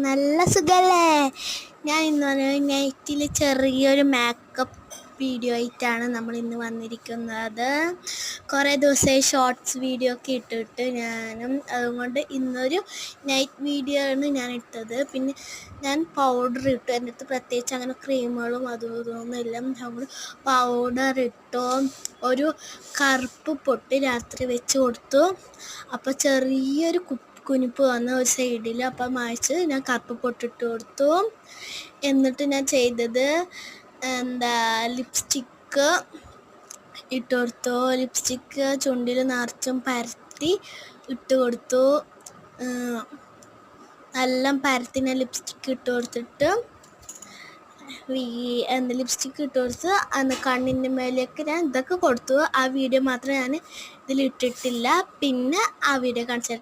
നല്ല സുഖല്ലേ? ഞാൻ ഇന്ന് നൈറ്റിൽ ചെറിയൊരു മേക്കപ്പ് വീഡിയോ ആയിട്ടാണ് നമ്മൾ ഇന്ന് വന്നിരിക്കുന്നത്. കുറേ ദിവസമായി ഷോർട്സ് വീഡിയോ ഒക്കെ ഇട്ടിട്ട് ഞാനും അതുകൊണ്ട് ഇന്നൊരു നൈറ്റ് വീഡിയോ ആണ് ഞാൻ ഇട്ടത്. പിന്നെ ഞാൻ പൗഡർ ഇട്ടു. എൻ്റെ അടുത്ത് പ്രത്യേകിച്ച് അങ്ങനെ ക്രീമുകളും അതും ഇതൊന്നുമില്ല. നമ്മൾ പൗഡർ ഇട്ടു, ഒരു കറുപ്പ് പൊട്ട് രാത്രി വെച്ച് കൊടുത്തു. അപ്പോൾ ചെറിയൊരു കുനിപ്പ് വന്ന ഒരു സൈഡിൽ, അപ്പം മായ്ച്ച് ഞാൻ കറുപ്പ് പൊട്ടിട്ട് കൊടുത്തു. എന്നിട്ട് ഞാൻ ചെയ്തത് ലിപ്സ്റ്റിക്ക് ഇട്ട് കൊടുത്തു. ലിപ്സ്റ്റിക്ക് ചുണ്ടിൽ നിറച്ചും പരത്തി ഇട്ട് കൊടുത്തു. എല്ലാം പരത്തി ഞാൻ ലിപ്സ്റ്റിക്ക് ഇട്ട് കൊടുത്തിട്ട് ലിപ്സ്റ്റിക്ക് ഇട്ട് കൊടുത്ത് കണ്ണിൻ്റെ മേലേക്ക് ഞാൻ ഇതൊക്കെ കൊടുത്തു. ആ വീഡിയോ മാത്രം ഞാൻ ഇതിലിട്ടിട്ടില്ല. പിന്നെ ആ വീഡിയോ കാണിച്ചിട്ട്